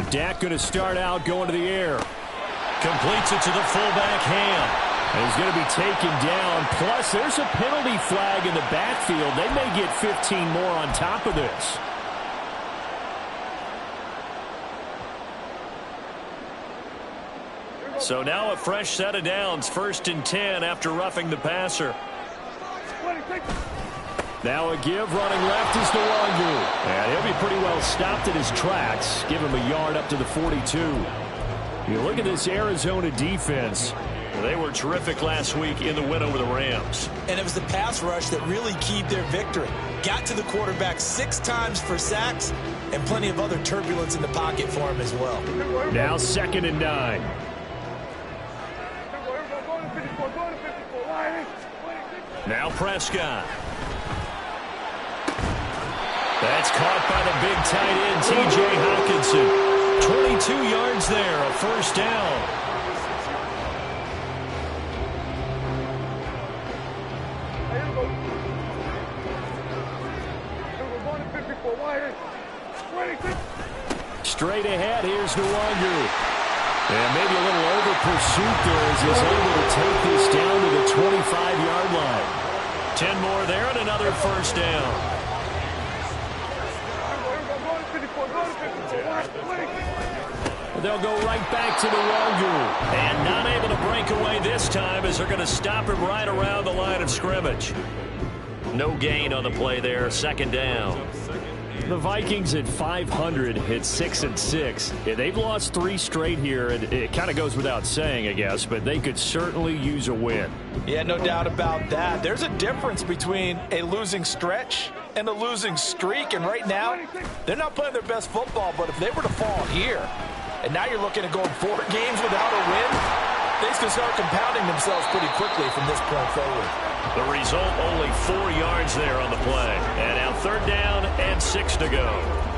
Dak going to start out going to the air. Completes it to the fullback Ham. And he's going to be taken down. Plus, there's a penalty flag in the backfield. They may get 15 more on top of this. So now a fresh set of downs. 1st and 10 after roughing the passer. Now a give, running left is Nwangu. And he'll be pretty well stopped in his tracks. Give him a yard up to the 42. You look at this Arizona defense. They were terrific last week in the win over the Rams. And it was the pass rush that really keyed their victory. Got to the quarterback 6 times for sacks and plenty of other turbulence in the pocket for him as well. Now 2nd and 9. Now Prescott. That's caught by the big tight end, T.J. Hockenson. 22 yards there, a 1st down. Straight ahead, here's Nwangu. And maybe a little over pursuit there as he's able to take this down to the 25-yard line. 10 more there and another 1st down. They'll go right back to Nwangu. And not able to break away this time as they're going to stop him right around the line of scrimmage. No gain on the play there, 2nd down. The Vikings at 500 hit 6-6. Yeah, they've lost 3 straight here, and it kind of goes without saying, I guess, but they could certainly use a win. Yeah, no doubt about that. There's a difference between a losing stretch and a losing streak, and right now, they're not playing their best football, but if they were to fall here, and now you're looking at going 4 games without a win, things can start compounding themselves pretty quickly from this point forward. The result, only 4 yards there on the play. And now 3rd down and 6 to go.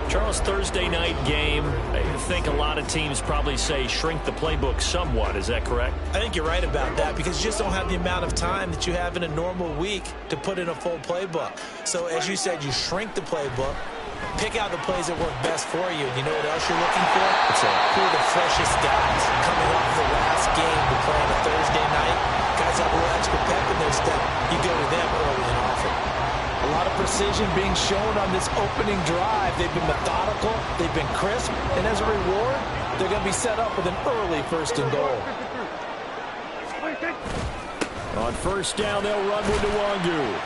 Charles, Thursday night game, I think a lot of teams probably say shrink the playbook somewhat. Is that correct? I think you're right about that because you just don't have the amount of time that you have in a normal week to put in a full playbook. So as you said, you shrink the playbook, pick out the plays that work best for you. You know what else you're looking for? Who are the freshest guys coming off the last game to play on a Thursday night? Guys have a little extra pep in their step. You go to them early and often. A lot of precision being shown on this opening drive. They've been methodical. They've been crisp. And as a reward, they're going to be set up with an early 1st and goal. On 1st down, they'll run with Nwangu.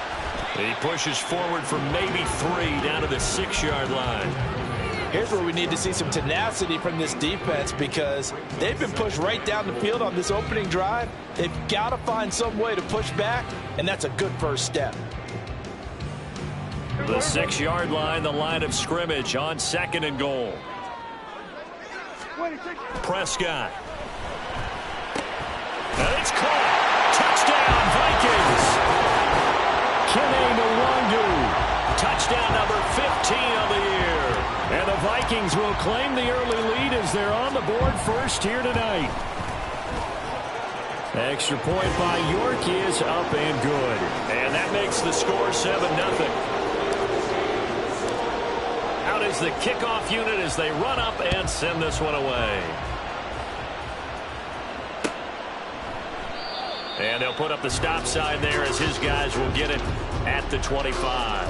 He pushes forward for maybe 3 down to the 6-yard line. Here's where we need to see some tenacity from this defense because they've been pushed right down the field on this opening drive. They've got to find some way to push back, and that's a good first step. The 6-yard line, the line of scrimmage on 2nd and goal. Prescott. And it's caught. Touchdown, Vikings. Kene Nwangu. Touchdown number 15 of the year. And the Vikings will claim the early lead as they're on the board first here tonight. Extra point by York is up and good. And that makes the score 7-0. Out is the kickoff unit as they run up and send this one away. And they'll put up the stop sign there as his guys will get it at the 25.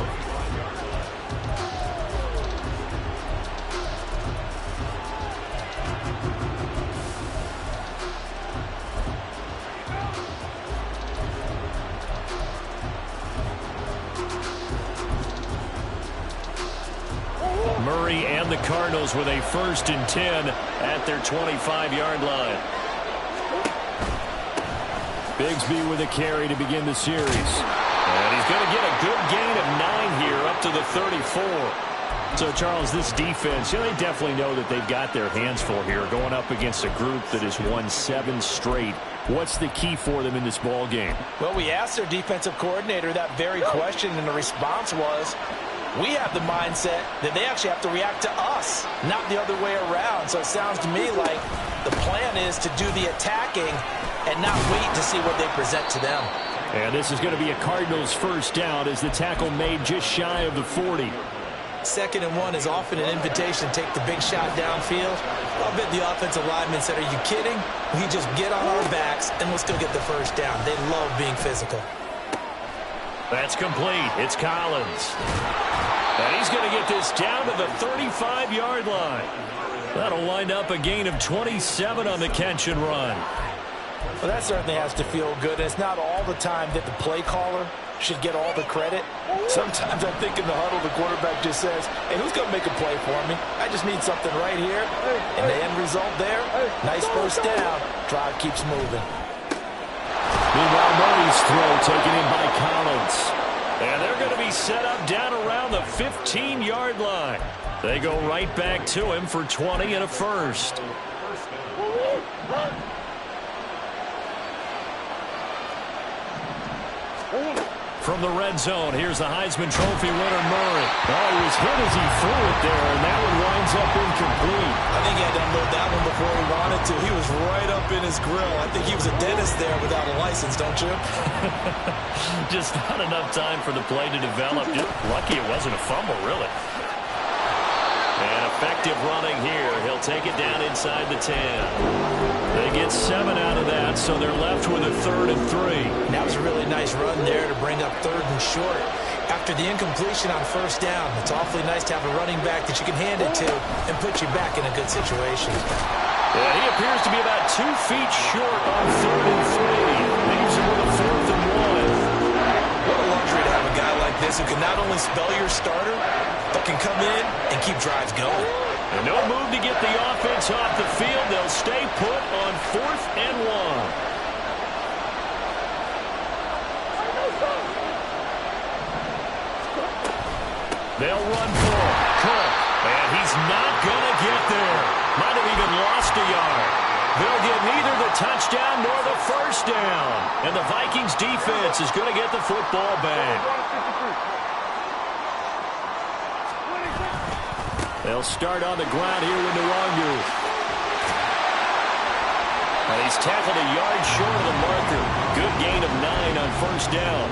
Murray and the Cardinals with a 1st and 10 at their 25-yard line. Bigsby with a carry to begin the series. And he's going to get a good gain of 9 here up to the 34. So, Charles, this defense, they definitely know that they've got their hands full here going up against a group that has won 7 straight. What's the key for them in this ball game? Well, we asked their defensive coordinator that very question, and the response was, we have the mindset that they actually have to react to us, not the other way around. So it sounds to me like the plan is to do the attacking and not wait to see what they present to them. And this is going to be a Cardinals first down as the tackle made just shy of the 40. 2nd and 1 is often an invitation to take the big shot downfield. I'll bet the offensive lineman said, are you kidding? We just get on our backs and let's go get the first down. They love being physical. That's complete. It's Collins. And he's going to get this down to the 35-yard line. That'll wind up a gain of 27 on the catch and run. Well, that certainly has to feel good. And it's not all the time that the play caller should get all the credit. Sometimes I think in the huddle, the quarterback just says, hey, who's going to make a play for me? I just need something right here. And the end result there, nice first down. Drive keeps moving. Meanwhile, Murray's throw taken in by Collins. And they're going to be set up down around the 15-yard line. They go right back to him for 20 and a first. From the red zone, here's the Heisman Trophy winner, Murray. Oh, he was hit as he threw it there, and that one winds up incomplete. I think he had to unload that one before he wanted to. He was right up in his grill. I think he was a dentist there without a license, don't you? Just not enough time for the play to develop. Just lucky it wasn't a fumble, really. And effective running here. He'll take it down inside the 10. They get 7 out of that, so they're left with a 3rd and 3. That was a really nice run there to bring up 3rd and short. After the incompletion on first down, it's awfully nice to have a running back that you can hand it to and put you back in a good situation. Yeah, he appears to be about 2 feet short on 3rd and 3. Leaves him with a 4th and 1. What a luxury to have a guy like this who can not only spell your starter, but can come in and keep drives going. And no move to get the offense off the field. They'll stay put on 4th and 1. They'll run for it. Cook. And he's not going to get there. Might have even lost a yard. They'll get neither the touchdown nor the first down. And the Vikings defense is going to get the football back. They'll start on the ground here with Nwangu. And he's tackled a yard short of the marker. Good gain of 9 on first down.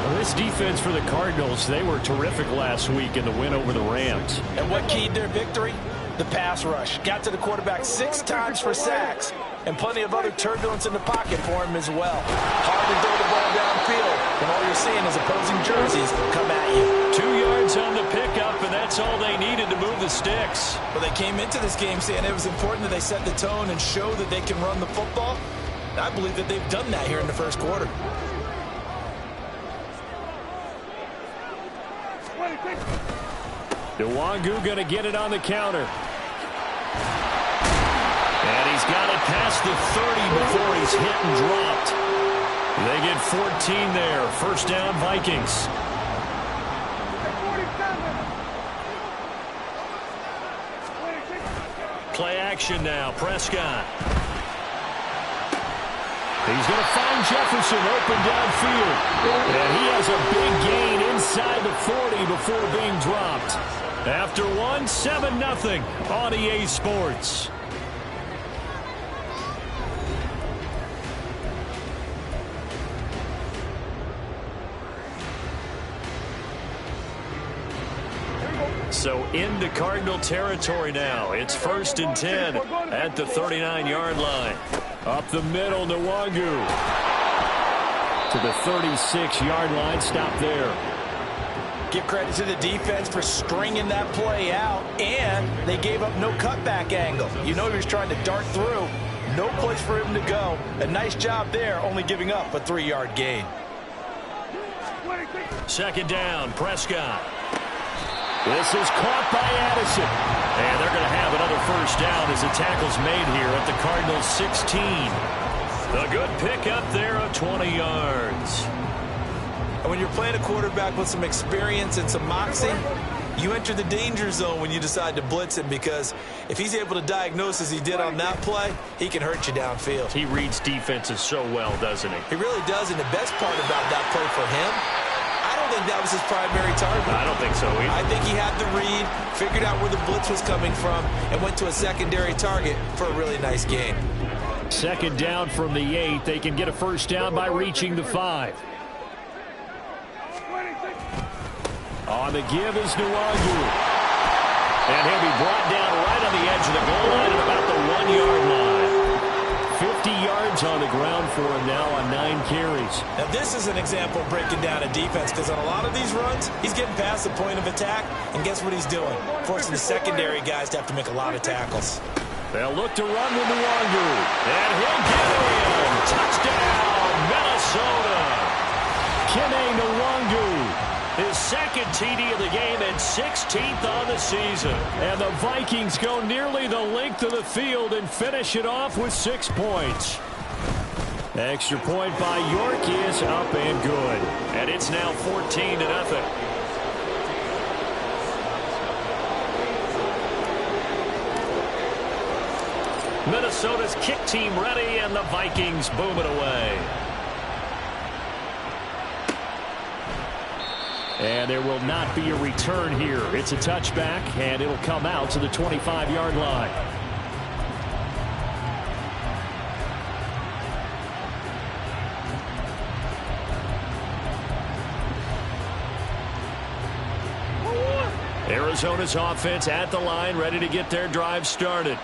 Well, this defense for the Cardinals, they were terrific last week in the win over the Rams. And what keyed their victory? The pass rush. Got to the quarterback 6 times for sacks, and plenty of other turbulence in the pocket for him as well. Hard to throw the ball downfield when all you're seeing is opposing jerseys come at you. 2 yards on the pickup, and that's all they needed to move the sticks. Well, they came into this game saying it was important that they set the tone and show that they can run the football. And I believe that they've done that here in the first quarter. Nwangu going to get it on the counter. And he's got it past the 30 before he's hit and dropped. They get 14 there. First down, Vikings. Play action now. Prescott. He's going to find Jefferson open downfield. And he has a big gain inside the 40 before being dropped. After 7-0 on EA Sports. So into Cardinal territory now. It's 1st and 10 at the 39-yard line. Up the middle, Nwangu. To the 36-yard line. Stop there. Give credit to the defense for stringing that play out, and they gave up no cutback angle. You know he was trying to dart through. No place for him to go. A nice job there, only giving up a 3-yard gain. 2nd down, Prescott. This is caught by Addison. And they're going to have another first down as the tackle's made here at the Cardinals' 16. A good pickup there of 20 yards. And when you're playing a quarterback with some experience and some moxie, you enter the danger zone when you decide to blitz him, because if he's able to diagnose as he did on that play, he can hurt you downfield. He reads defenses so well, doesn't he? He really does, and the best part about that play for him, I don't think that was his primary target. I don't think so either. I think he had the read, figured out where the blitz was coming from, and went to a secondary target for a really nice gain. Second down from the 8. They can get a first down by reaching the 5. On the give is Nwangu. And he'll be brought down right on the edge of the goal line at about the 1-yard line. 50 yards on the ground for him now on 9 carries. Now this is an example of breaking down a defense, because on a lot of these runs, he's getting past the point of attack, and guess what he's doing? Forcing the secondary guys to have to make a lot of tackles. They'll look to run with Nwangu. And he'll get in. Touchdown, Minnesota. Kene Nwangu. His second TD of the game and 16th on the season. And the Vikings go nearly the length of the field and finish it off with 6 points. Extra point by York is up and good. And it's now 14-0. Minnesota's kick team ready, and the Vikings boom it away. And there will not be a return here. It's a touchback, and it'll come out to the 25-yard line. Arizona's offense at the line, ready to get their drive started.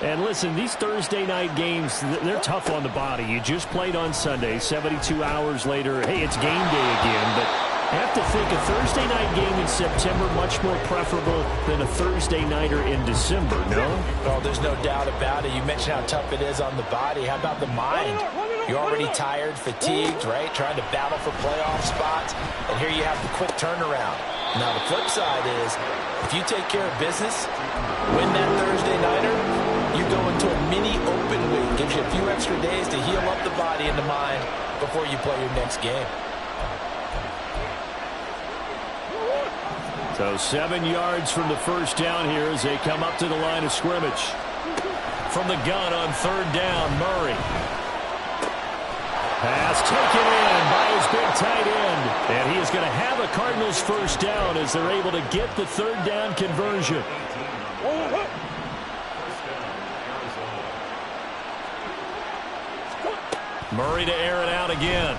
And listen, these Thursday night games, they're tough on the body. You just played on Sunday, 72 hours later, hey, it's game day again, but I have to think a Thursday night game in September much more preferable than a Thursday nighter in December, no? Oh, there's no doubt about it. You mentioned how tough it is on the body. How about the mind? You're already tired, fatigued, right? Trying to battle for playoff spots. And here you have the quick turnaround. Now, the flip side is, if you take care of business, win that Thursday nighter, you go into a mini open week. Gives you a few extra days to heal up the body and the mind before you play your next game. So 7 yards from the first down here as they come up to the line of scrimmage. From the gun on third down, Murray. Pass taken in by his big tight end. And he is going to have a Cardinals first down as they're able to get the third down conversion. Murray to air it out again.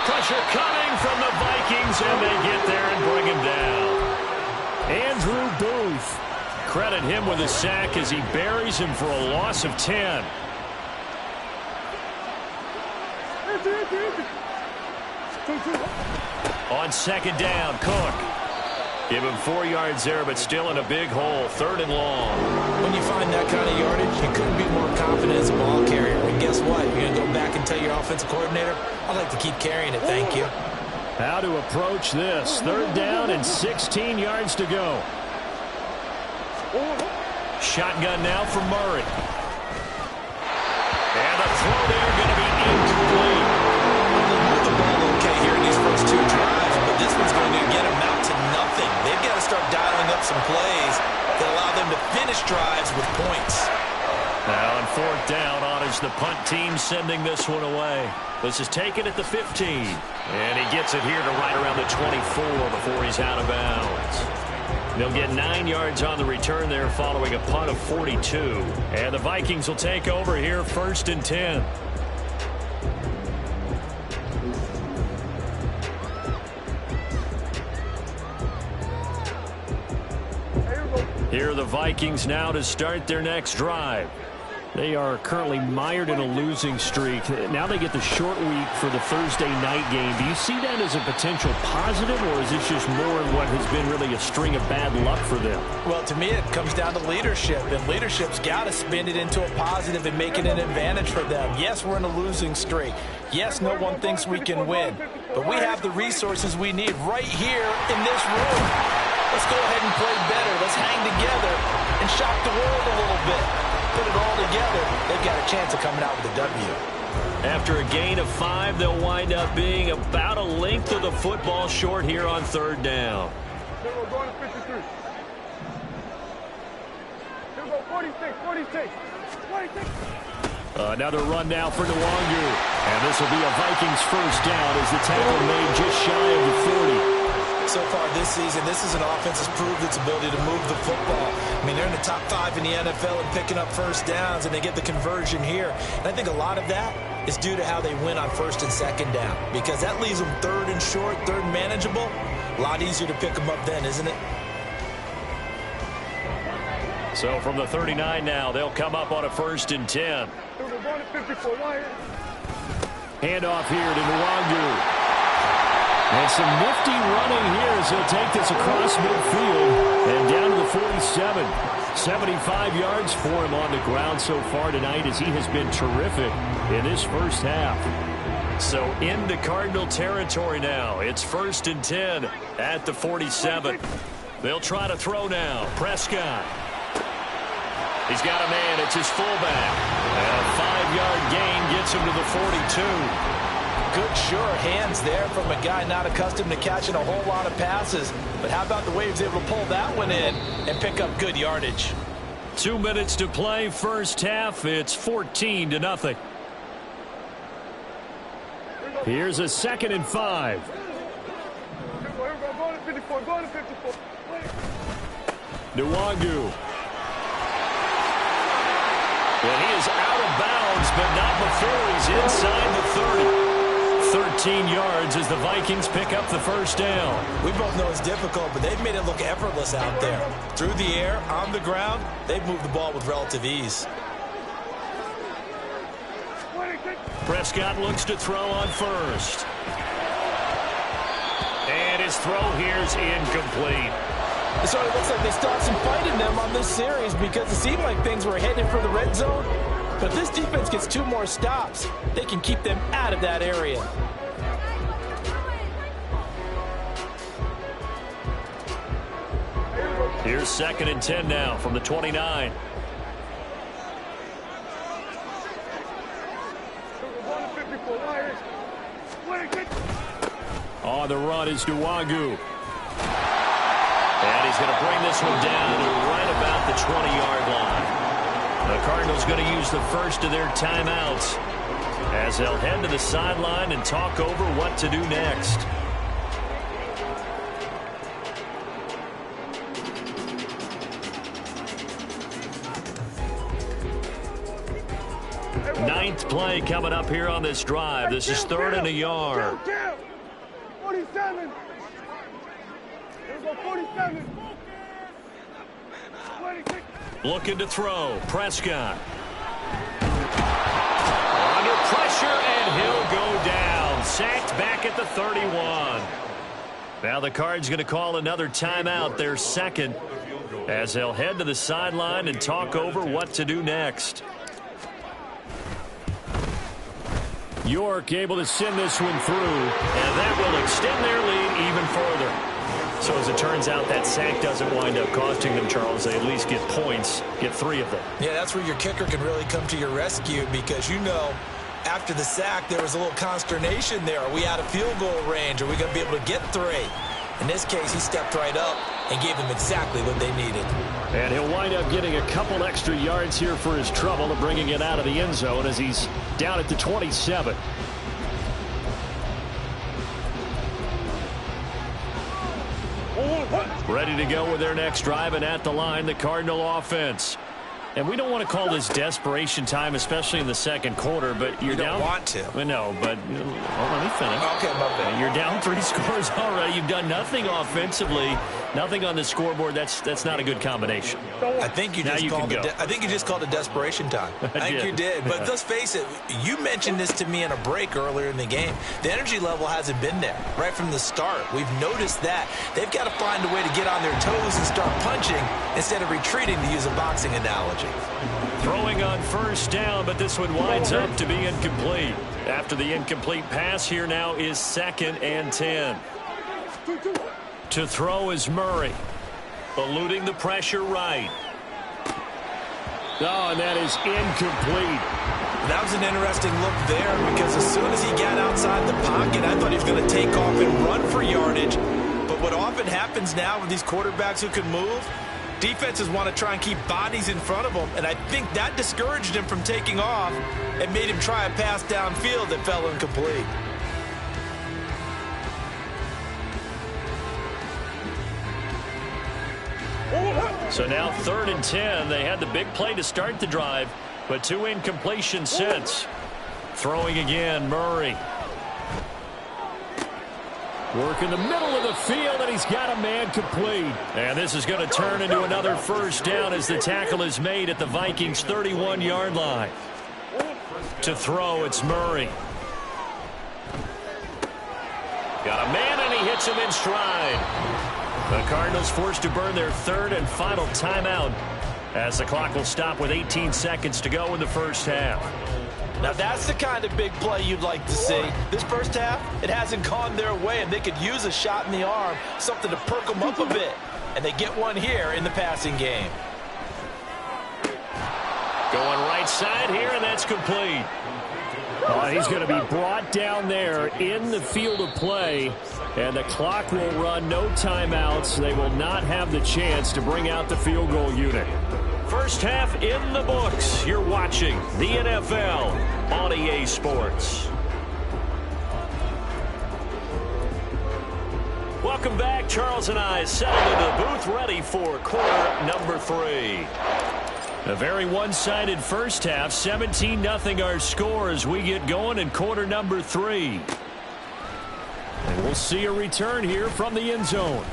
Pressure coming from the Vikings, and they get there and bring him down. Andrew Booth. Credit him with a sack as he buries him for a loss of 10. On second down, Cook. Give him 4 yards there, but still in a big hole. Third and long. When you find that kind of yardage, you couldn't be more confident as a ball carrier. And guess what? You're going to go back and tell your offensive coordinator, I'd like to keep carrying it, thank you. How to approach this. Third down and 16 yards to go. Shotgun now for Murray. And the throw there going to be incomplete. Move the ball okay here in these first 2 drives, but this one's going to get them out to nothing. They've got to start dialing up some plays that allow them to finish drives with points. Now on fourth down, honors the punt team sending this one away. This is taken at the 15. And he gets it here to right around the 24 before he's out of bounds. They'll get 9 yards on the return there following a punt of 42. And the Vikings will take over here first and 10. Here are the Vikings now to start their next drive. They are currently mired in a losing streak. Now they get the short week for the Thursday night game. Do you see that as a potential positive, or is this just more of what has been really a string of bad luck for them? Well, to me, it comes down to leadership, and leadership's got to spin it into a positive and make it an advantage for them. Yes, we're in a losing streak. Yes, no one thinks we can win, but we have the resources we need right here in this room. Let's go ahead and play better. Let's hang together and shock the world a little bit. Put it all together, they've got a chance of coming out with a W. After a gain of 5, they'll wind up being about a length of the football short here on third down. Here we go, going to 53. Here we go, 46, 46, 46. Another run now for Nwangu. And this will be a Vikings first down as the tackle made just shy of the 40. So far this season, this is an offense that's proved its ability to move the football. I mean, they're in the top 5 in the NFL and picking up first downs, and they get the conversion here. And I think a lot of that is due to how they win on first and second down, because that leaves them third and short, third and manageable. A lot easier to pick them up then, isn't it? So from the 39 now, they'll come up on a 1st and 10. Handoff here to Nwangu. And some nifty running here as he'll take this across midfield and down to the 47. 75 yards for him on the ground so far tonight as he has been terrific in this first half. So into Cardinal territory now. It's 1st and 10 at the 47. They'll try to throw now. Prescott. He's got a man. It's his fullback. And a 5-yard gain gets him to the 42. Good, sure hands there from a guy not accustomed to catching a whole lot of passes. But how about the way he was able to pull that one in and pick up good yardage? 2 minutes to play, first half. It's 14-0. Here's a 2nd and 5. Nwangu. And he is out of bounds, but not before he's inside the 30. 13 yards as the Vikings pick up the first down. We both know it's difficult, but they've made it look effortless out there. Through the air, on the ground, they've moved the ball with relative ease. Prescott looks to throw on first. And his throw here's incomplete. So it looks like they stopped some fight in them on this series because it seemed like things were headed for the red zone. But if this defense gets 2 more stops, they can keep them out of that area. Here's 2nd and 10 now from the 29. On the run is Nwangu. And he's going to bring this one down to right about the 20-yard line. The Cardinals going to use the first of their timeouts as they'll head to the sideline and talk over what to do next. Ninth play coming up here on this drive. This is 3rd and a yard. 47. Here we go, 47. 26. Looking to throw. Prescott. Under pressure, and he'll go down. Sacked back at the 31. Now the Cards going to call another timeout, their 2nd, as they'll head to the sideline and talk over what to do next. York able to send this one through, and that will extend their lead even further. So as it turns out, that sack doesn't wind up costing them, Charles. They at least get points, get 3 of them. Yeah, that's where your kicker can really come to your rescue because, you know, after the sack, there was a little consternation there. Are we out of field goal range? Are we going to be able to get 3? In this case, he stepped right up and gave them exactly what they needed. And he'll wind up getting a couple extra yards here for his trouble of bringing it out of the end zone as he's down at the 27. Ready to go with their next drive, and at the line, the Cardinal offense. And we don't want to call this desperation time, especially in the second quarter, but you're down. You don't want to. I know, but well, let me finish. Okay, my bad. You're down 3 scores already. You've done nothing offensively, nothing on the scoreboard. That's not a good combination. I think you just called it desperation time. I think you did. But let's face it, you mentioned this to me in a break earlier in the game. The energy level hasn't been there right from the start. We've noticed that. They've got to find a way to get on their toes and start punching instead of retreating, to use a boxing analogy. Throwing on first down, but this one winds up to be incomplete. After the incomplete pass, here now is 2nd and 10. To throw is Murray. Eluding the pressure right. Oh, and that is incomplete. That was an interesting look there because as soon as he got outside the pocket, I thought he was going to take off and run for yardage. But what often happens now with these quarterbacks who can move, defenses want to try and keep bodies in front of them, and I think that discouraged him from taking off and made him try a pass downfield that fell incomplete. So now 3rd and 10. They had the big play to start the drive, but 2 incompletions since. Throwing again, Murray. Work in the middle of the field, and he's got a man complete. And this is going to turn into another first down as the tackle is made at the Vikings' 31-yard line. To throw, it's Murray. Got a man, and he hits him in stride. The Cardinals forced to burn their 3rd and final timeout as the clock will stop with 18 seconds to go in the first half. Now that's the kind of big play you'd like to see. This first half, it hasn't gone their way, and they could use a shot in the arm, something to perk them up a bit. And they get one here in the passing game. Going right side here, and that's complete. He's going to be brought down there in the field of play, and the clock will run, no timeouts. They will not have the chance to bring out the field goal unit. First half in the books. You're watching the NFL on EA Sports. Welcome back. Charles and I settled into the booth ready for quarter number 3. A very one-sided first half. 17-0 our score as we get going in quarter number 3. And we'll see a return here from the end zone.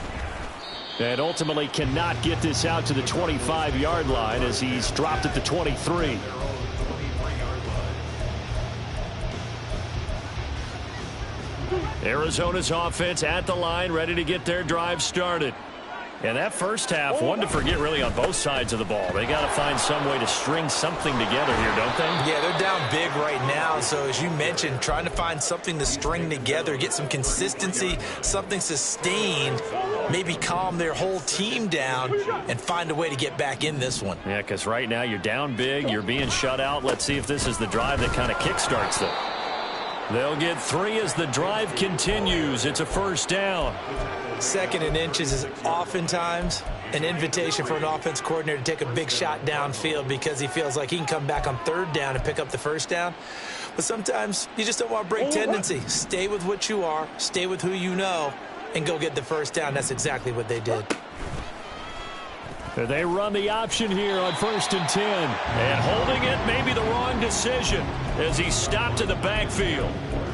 And ultimately cannot get this out to the 25-yard line as he's dropped at the 23. Arizona's offense at the line, ready to get their drive started. And that first half, one to forget really on both sides of the ball. They got to find some way to string something together here, don't they? Yeah, they're down big right now. So as you mentioned, trying to find something to string together, get some consistency, something sustained, maybe calm their whole team down and find a way to get back in this one. Yeah, because right now you're down big, you're being shut out. Let's see if this is the drive that kind of kickstarts them. They'll get 3 as the drive continues. It's a first down. 2nd and inches is oftentimes an invitation for an offense coordinator to take a big shot downfield because he feels like he can come back on 3rd down and pick up the first down. But sometimes you just don't want to break tendency. Stay with what you are, stay with who you know, and go get the first down. That's exactly what they did. They run the option here on 1st and 10. And holding it may be the wrong decision as he stopped in the backfield.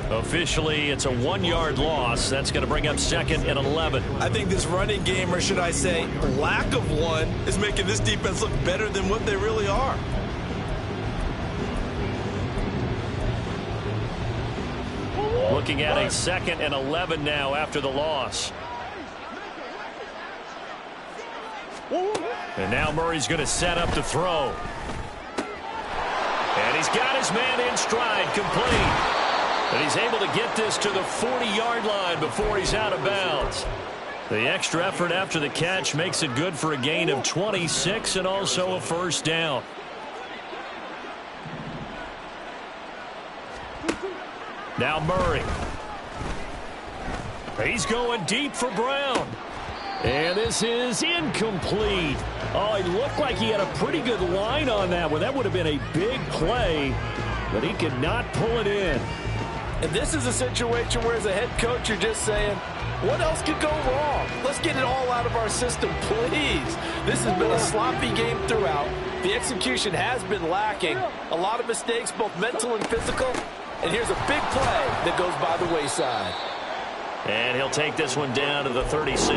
Officially, it's a 1-yard loss. That's going to bring up 2nd and 11. I think this running game, or should I say lack of one, is making this defense look better than what they really are. Looking at a 2nd and 11 now after the loss. And now Murray's going to set up to throw. And he's got his man in stride, complete. And he's able to get this to the 40-yard line before he's out of bounds. The extra effort after the catch makes it good for a gain of 26 and also a first down. Now Murray. He's going deep for Brown. And this is incomplete. Oh, it looked like he had a pretty good line on that one. That would have been a big play, but he could not pull it in. And this is a situation where as a head coach you're just saying, what else could go wrong? Let's get it all out of our system, please. This has been a sloppy game throughout. The execution has been lacking. A lot of mistakes, both mental and physical. And here's a big play that goes by the wayside. And he'll take this one down to the 36.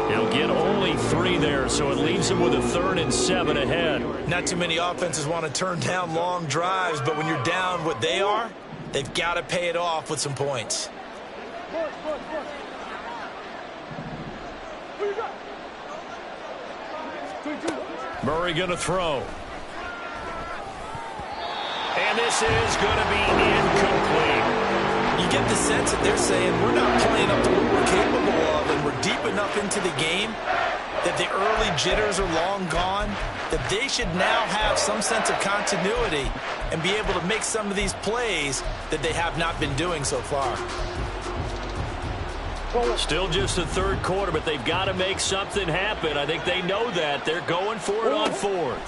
He'll get only 3 there, so it leaves him with a 3rd and 7 ahead. Not too many offenses want to turn down long drives, but when you're down what they are, they've got to pay it off with some points. Murray going to throw. And this is going to be incomplete. You get the sense that they're saying we're not playing up to what we're capable of, and we're deep enough into the game that the early jitters are long gone, that they should now have some sense of continuity and be able to make some of these plays that they have not been doing so far. Still just the 3rd quarter, but they've got to make something happen. I think they know that. They're going for it on 4th.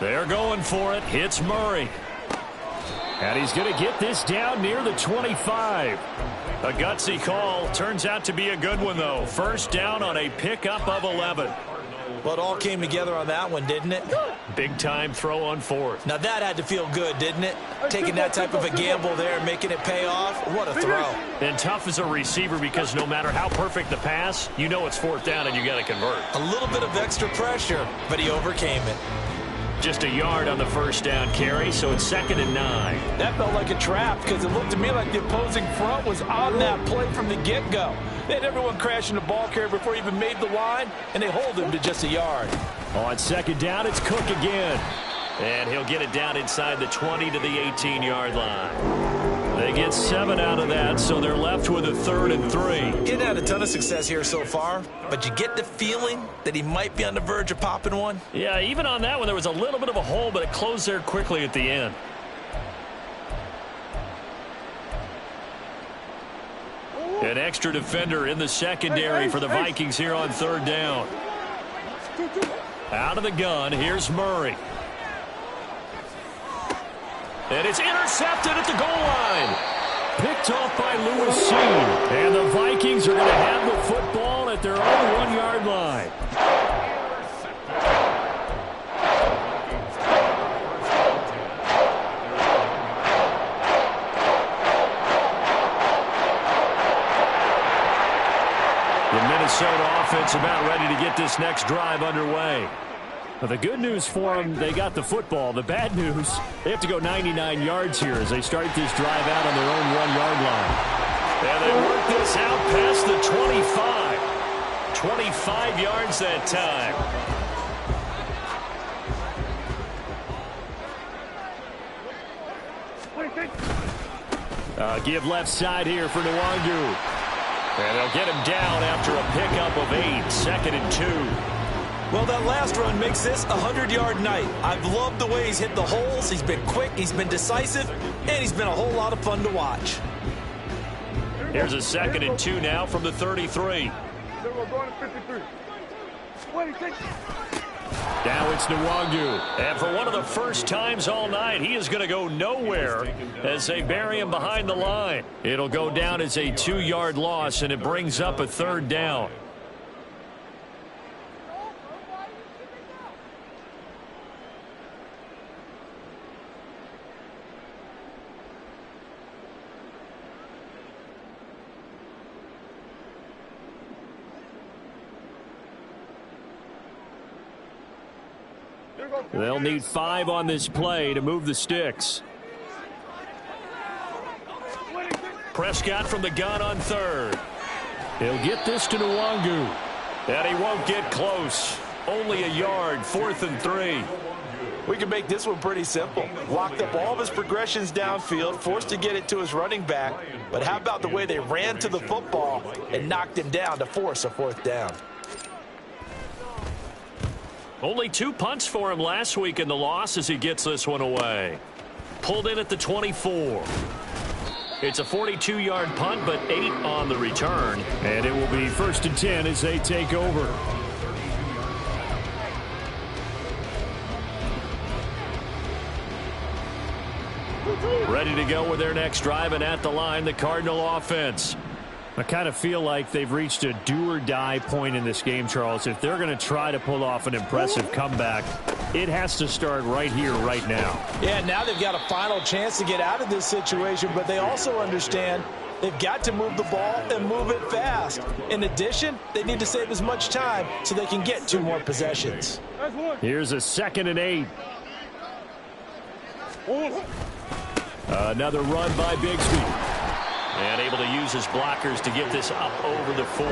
They're going for it. Hits Murray. And he's going to get this down near the 25. A gutsy call. Turns out to be a good one, though. First down on a pickup of 11. Well, it all came together on that one, didn't it? Big time throw on fourth. Now that had to feel good, didn't it? Taking that type of a gamble there and making it pay off. What a throw. And tough as a receiver because no matter how perfect the pass, you know it's fourth down and you got to convert. A little bit of extra pressure, but he overcame it. Just a yard on the first down carry, so it's 2nd and 9. That felt like a trap because it looked to me like the opposing front was on that play from the get-go. They had everyone crashing the ball carrier before he even made the line, and they hold him to just a yard. On 2nd down, it's Cook again. And he'll get it down inside the 20 to the 18-yard line. They get 7 out of that, so they're left with a 3rd and 3. He had a ton of success here so far, but you get the feeling that he might be on the verge of popping one. Yeah, even on that one, there was a little bit of a hole, but it closed there quickly at the end. An extra defender in the secondary for the Vikings here on 3rd down. Out of the gun, here's Murray. And it's intercepted at the goal line. Picked off by Lewis Cine. And the Vikings are going to have the football at their own 1-yard line. The Minnesota offense about ready to get this next drive underway. Well, the good news for them, they got the football. The bad news, they have to go 99 yards here as they start this drive out on their own 1-yard line. And they work this out past the 25. 25 yards that time. Give left side here for Nwangu. And they'll get him down after a pickup of 8. 2nd and 2. Well, that last run makes this a 100-yard night. I've loved the way he's hit the holes. He's been quick, he's been decisive, and he's been a whole lot of fun to watch. Here's a 2nd and 2 now from the 33. Now it's Nwangu. And for one of the first times all night, he is going to go nowhere as they bury him behind the line. It'll go down as a 2-yard loss, and it brings up a 3rd down. They'll need 5 on this play to move the sticks. Prescott from the gun on 3rd. He'll get this to Nwangu. And he won't get close. Only a yard, 4th and 3. We can make this one pretty simple. Locked up all of his progressions downfield, forced to get it to his running back. But how about the way they ran to the football and knocked him down to force a 4th down? Only 2 punts for him last week in the loss as he gets this one away. Pulled in at the 24. It's a 42-yard punt, but 8 on the return. And it will be 1st and 10 as they take over. Ready to go with their next drive, and at the line, the Cardinal offense. I kind of feel like they've reached a do-or-die point in this game, Charles. If they're going to try to pull off an impressive comeback, it has to start right here, right now. Yeah, now they've got a final chance to get out of this situation, but they also understand they've got to move the ball and move it fast. In addition, they need to save as much time so they can get 2 more possessions. Here's a 2nd and 8. Another run by Bigsby. And able to use his blockers to get this up over the 40.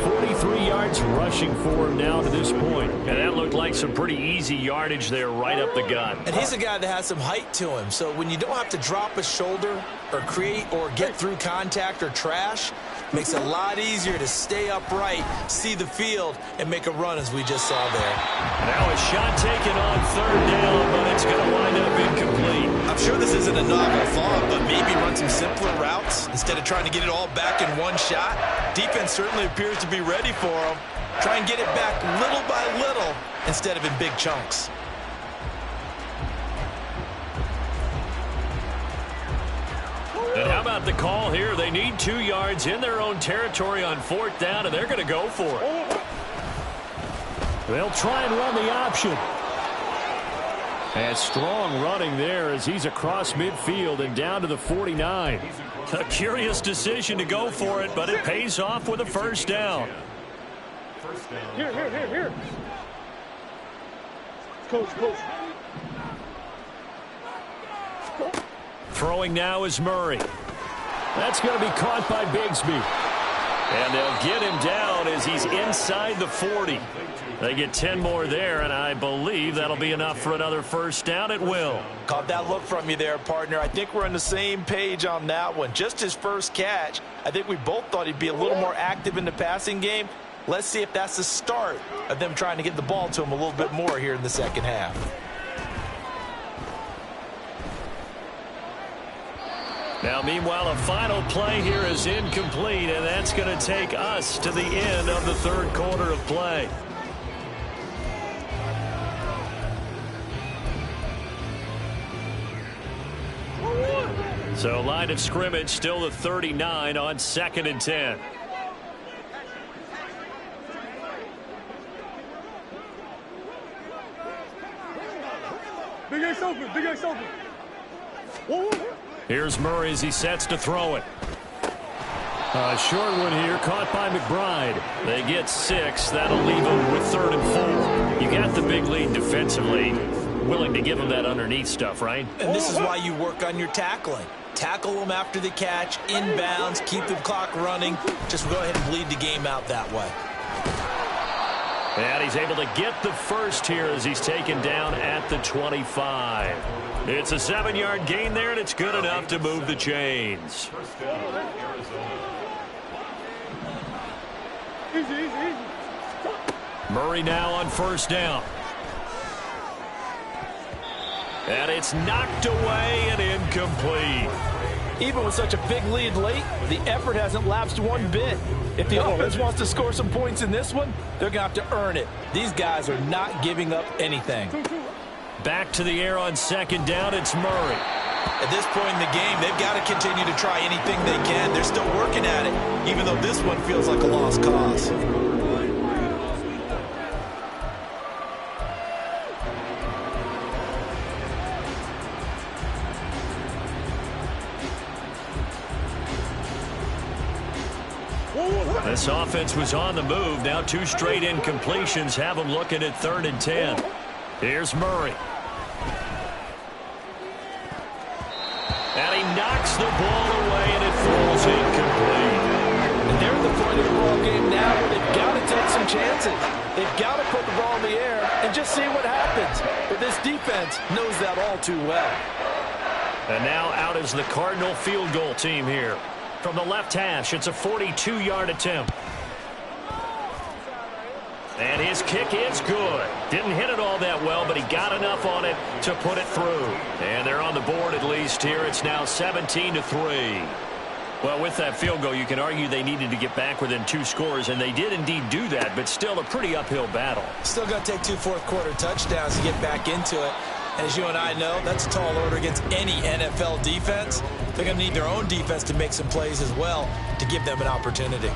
43 yards rushing for him now to this point. And that looked like some pretty easy yardage there right up the gut. And he's a guy that has some height to him. So when you don't have to drop a shoulder or create or get through contact or trash, makes it a lot easier to stay upright, see the field, and make a run as we just saw there. Now a shot taken on 3rd down, but it's going to wind up incomplete. I'm sure this isn't a novel thought, but maybe run some simpler routes instead of trying to get it all back in one shot. Defense certainly appears to be ready for him. Try and get it back little by little instead of in big chunks. And how about the call here? They need 2 yards in their own territory on 4th down, and they're going to go for it. They'll try and run the option. And strong running there as he's across midfield and down to the 49. A curious decision to go for it, but it pays off with a first down. Here. Coach. Throwing now is Murray. That's going to be caught by Bigsby. And they'll get him down as he's inside the 40. They get 10 more there, and I believe that'll be enough for another first down. It will. Caught that look from you there, partner. I think we're on the same page on that one. Just his first catch. I think we both thought he'd be a little more active in the passing game. Let's see if that's the start of them trying to get the ball to him a little bit more here in the second half. Now, meanwhile, a final play here is incomplete, and that's going to take us to the end of the third quarter of play. So, line of scrimmage still the 39 on 2nd and 10. Big Ace open. Whoa. Here's Murray as he sets to throw it. A short one here, caught by McBride. They get 6. That'll leave them with 3rd and 4. You got the big lead defensively. Willing to give them that underneath stuff, right? And this is why you work on your tackling. Tackle them after the catch, inbounds, keep the clock running. Just go ahead and bleed the game out that way. And he's able to get the first here as he's taken down at the 25. It's a 7-yard gain there, and it's good enough to move the chains. Easy. Murray now on first down. And it's knocked away and incomplete. Even with such a big lead late, the effort hasn't lapsed one bit. If the offense wants to score some points in this one, they're going to have to earn it. These guys are not giving up anything. Back to the air on 2nd down, it's Murray. At this point in the game, they've got to continue to try anything they can. They're still working at it, even though this one feels like a lost cause. This offense was on the move. Now 2 straight incompletions have them looking at 3rd and 10. Here's Murray. And he knocks the ball away, and it falls incomplete. And they're at the point of the ball game now where they've got to take some chances. They've got to put the ball in the air and just see what happens. But this defense knows that all too well. And now out is the Cardinal field goal team here. From the left hash, it's a 42-yard attempt. And his kick is good. Didn't hit it all that well, but he got enough on it to put it through. And they're on the board at least here. It's now 17-3. Well, with that field goal, you can argue they needed to get back within 2 scores, and they did indeed do that, but still a pretty uphill battle. Still got to take 2 fourth-quarter touchdowns to get back into it. And as you and I know, that's a tall order against any NFL defense. They're going to need their own defense to make some plays as well to give them an opportunity.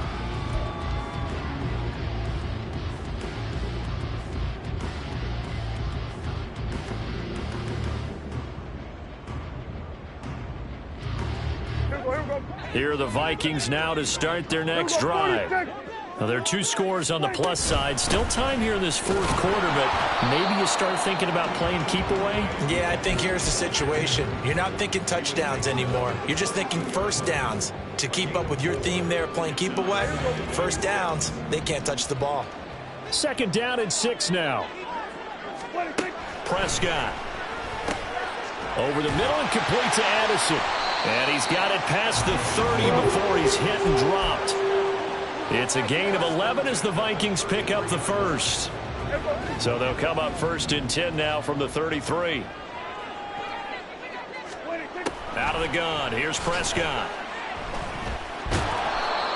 Here are the Vikings now to start their next drive. Now, there are 2 scores on the plus side. Still time here in this 4th quarter, but maybe you start thinking about playing keep away? Yeah, I think here's the situation. You're not thinking touchdowns anymore. You're just thinking first downs. To keep up with your theme there, playing keep away, first downs, they can't touch the ball. 2nd down and 6 now. Prescott. Over the middle and complete to Addison. And he's got it past the 30 before he's hit and dropped. It's a gain of 11 as the Vikings pick up the first. So they'll come up 1st and 10 now from the 33. Out of the gun. Here's Prescott.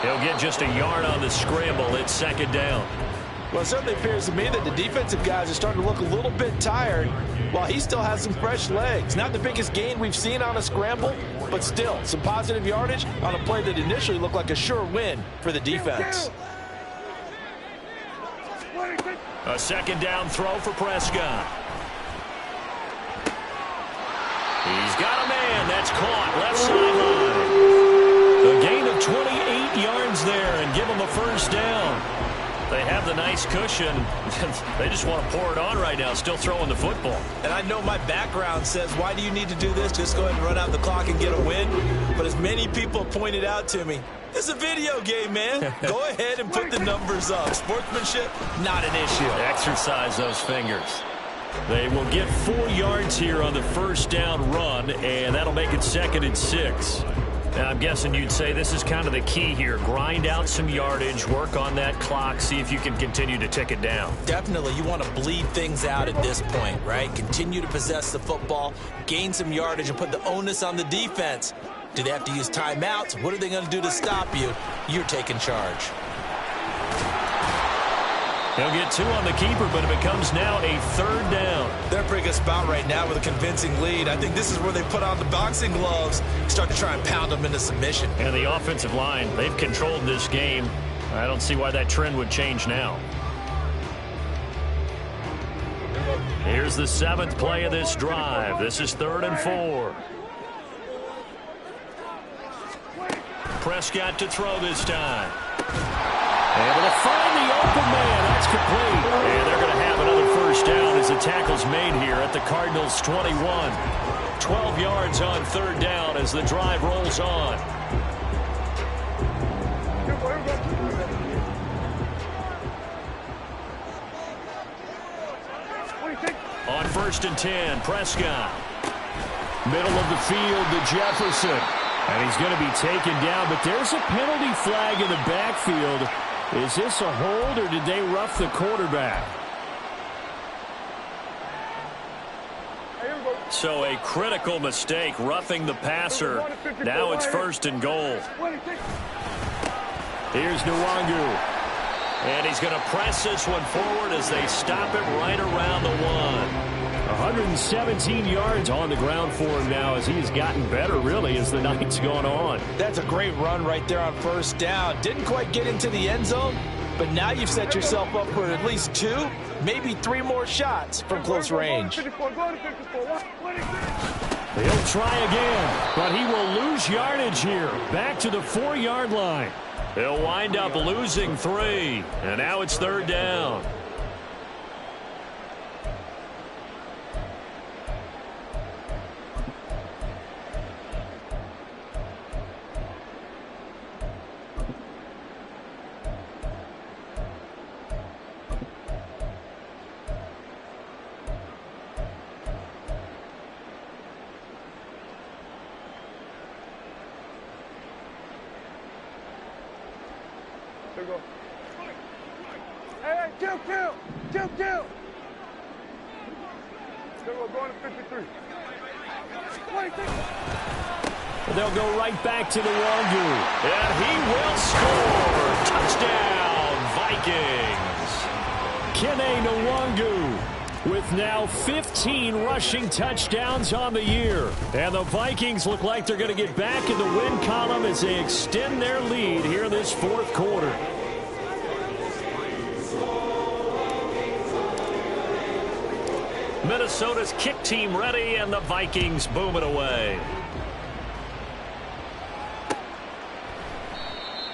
He'll get just a yard on the scramble. It's 2nd down. Well, it certainly appears to me that the defensive guys are starting to look a little bit tired while he still has some fresh legs. Not the biggest gain we've seen on a scramble, but still some positive yardage on a play that initially looked like a sure win for the defense. A second down throw for Prescott. He's got a man. That's caught. Left sideline. A gain of 28 yards there and give him a first down. They have the nice cushion. They just want to pour it on right now, still throwing the football. And I know my background says, why do you need to do this? Just go ahead and run out the clock and get a win. But as many people pointed out to me, it's a video game, man. Go ahead and put the numbers up. Sportsmanship, not an issue. Exercise those fingers. They will get 4 yards here on the first down run, and that'll make it 2nd and 6. Now, I'm guessing you'd say this is kind of the key here. Grind out some yardage, work on that clock, see if you can continue to tick it down. Definitely. You want to bleed things out at this point, right? Continue to possess the football, gain some yardage, and put the onus on the defense. Do they have to use timeouts? What are they going to do to stop you? You're taking charge. He'll get 2 on the keeper, but it becomes now a 3rd down. They're a pretty good spot right now with a convincing lead. I think this is where they put on the boxing gloves, start to try and pound them into submission. And the offensive line, they've controlled this game. I don't see why that trend would change now. Here's the 7th play of this drive. This is 3rd and 4. Prescott to throw this time. Able to find the open man. That's complete. And they're going to have another first down as the tackle's made here at the Cardinals' 21. 12 yards on 3rd down as the drive rolls on. On 1st and 10, Prescott. Middle of the field to Jefferson. And he's going to be taken down, but there's a penalty flag in the backfield. Is this a hold, or did they rough the quarterback? So a critical mistake, roughing the passer. Now it's 1st and goal. Here's Nwangu. And he's going to press this one forward as they stop it right around the 1. 117 yards on the ground for him now as he's gotten better, really, as the night's gone on. That's a great run right there on 1st down. Didn't quite get into the end zone, but now you've set yourself up for at least 2, maybe 3 more shots from close range. He'll try again, but he will lose yardage here. Back to the 4-yard line. He'll wind up losing 3, and now it's 3rd down. Hey, kill! Going to 53. They'll go right back to the Nwangu. And he will score. Touchdown, Vikings. Kene Nwangu with now 15 rushing touchdowns on the year. And the Vikings look like they're going to get back in the win column as they extend their lead here in this 4th quarter. Minnesota's kick team ready, and the Vikings boom it away.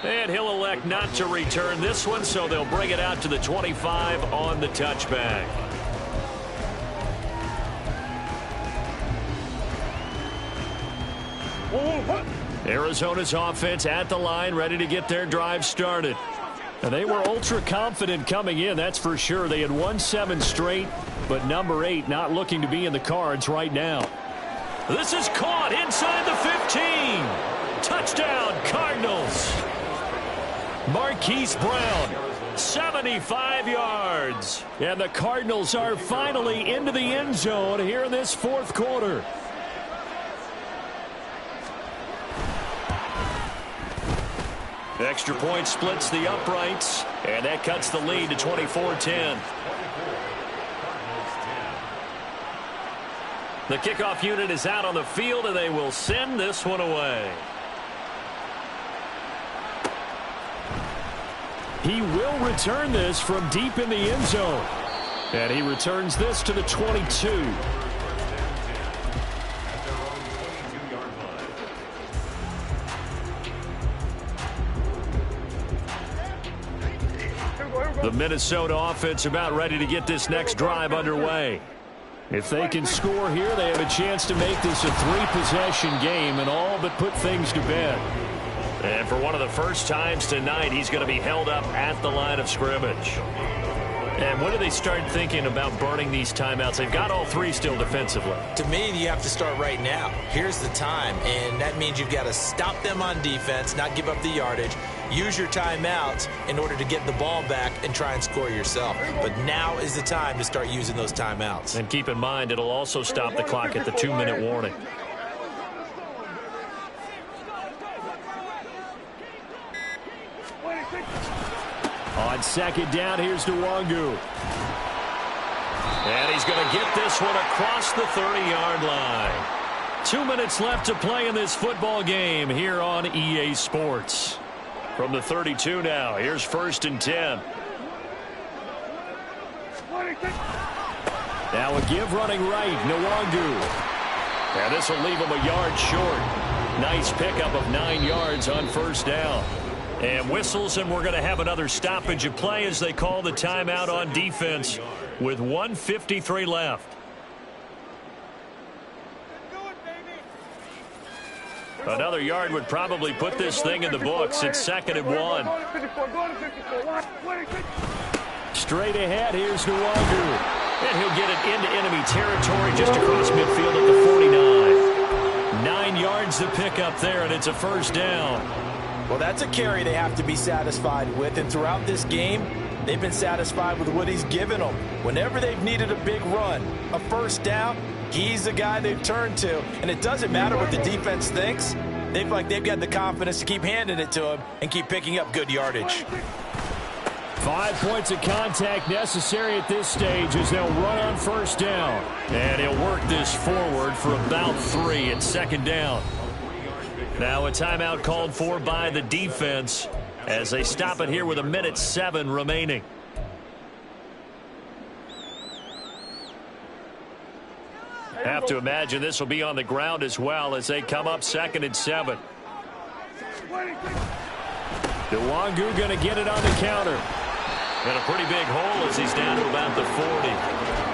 And he'll elect not to return this one, so they'll bring it out to the 25 on the touchback. Arizona's offense at the line, ready to get their drive started. And they were ultra confident coming in, that's for sure. They had won 7 straight, but number 8 not looking to be in the cards right now. This is caught inside the 15. Touchdown, Cardinals. Marquise Brown, 75 yards. And the Cardinals are finally into the end zone here in this 4th quarter. Extra point splits the uprights, and that cuts the lead to 24-10. The kickoff unit is out on the field, and they will send this one away. He will return this from deep in the end zone. And he returns this to the 22. The Minnesota offense about ready to get this next drive underway. If they can score here, they have a chance to make this a 3-possession game and all but put things to bed. And for one of the first times tonight, he's going to be held up at the line of scrimmage. And when do they start thinking about burning these timeouts? They've got all three still defensively. To me, you have to start right now. Here's the time, and that means you've got to stop them on defense, not give up the yardage, use your timeouts in order to get the ball back and try and score yourself. But now is the time to start using those timeouts. And keep in mind, it'll also stop the clock at the 2-minute warning. On second down, here's Nwangu. And he's going to get this one across the 30-yard line. 2 minutes left to play in this football game here on EA Sports. From the 32 now, here's 1st and 10. Now a give running right, Nwangu. And this will leave him a yard short. Nice pickup of 9 yards on 1st down. And whistles, and we're going to have another stoppage of play as they call the timeout on defense with 1:53 left. Another yard would probably put this thing in the books. It's 2nd and 1. Straight ahead, here's Nwangu. And he'll get it into enemy territory just across midfield at the 49. 9 yards to pick up there, and it's a 1st down. Well, that's a carry they have to be satisfied with, and throughout this game, they've been satisfied with what he's given them. Whenever they've needed a big run, a 1st down, he's the guy they've turned to, and it doesn't matter what the defense thinks. They've got the confidence to keep handing it to him and keep picking up good yardage. 5 points of contact necessary at this stage as they'll run on 1st down. And he'll work this forward for about 3 at 2nd down. Now a timeout called for by the defense as they stop it here with 1:07 remaining. Have to imagine this will be on the ground as well as they come up 2nd and 7. Nwangu going to get it on the counter. And a pretty big hole as he's down to about the 40.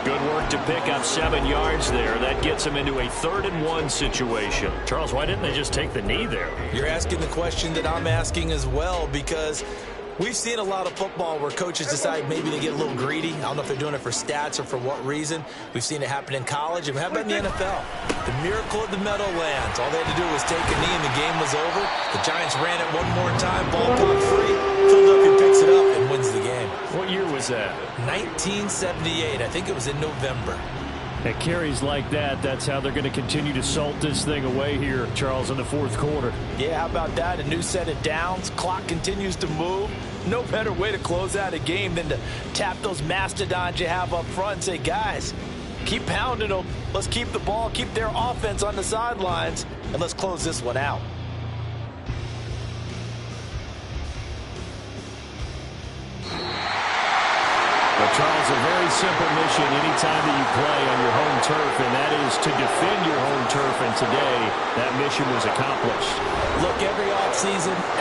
Good work to pick up 7 yards there. That gets him into a 3rd and 1 situation. Charles, why didn't they just take the knee there? You're asking the question that I'm asking as well, because we've seen a lot of football where coaches decide maybe to get a little greedy. I don't know if they're doing it for stats or for what reason. We've seen it happen in college. And how about in the NFL? The miracle of the Meadowlands. All they had to do was take a knee and the game was over. The Giants ran it one more time. Ball caught free. Philadelphia picks it up and wins the game. What year was that? 1978. I think it was in November. At carries like that, that's how they're going to continue to salt this thing away here, Charles, in the 4th quarter. Yeah, how about that? A new set of downs. Clock continues to move. No better way to close out a game than to tap those mastodons you have up front and say, guys, keep pounding them. Let's keep the ball, keep their offense on the sidelines, and let's close this one out. But Charles, a very simple mission anytime that you play on your home turf, and that is to defend your home turf. And today, that mission was accomplished. Look, every offseason,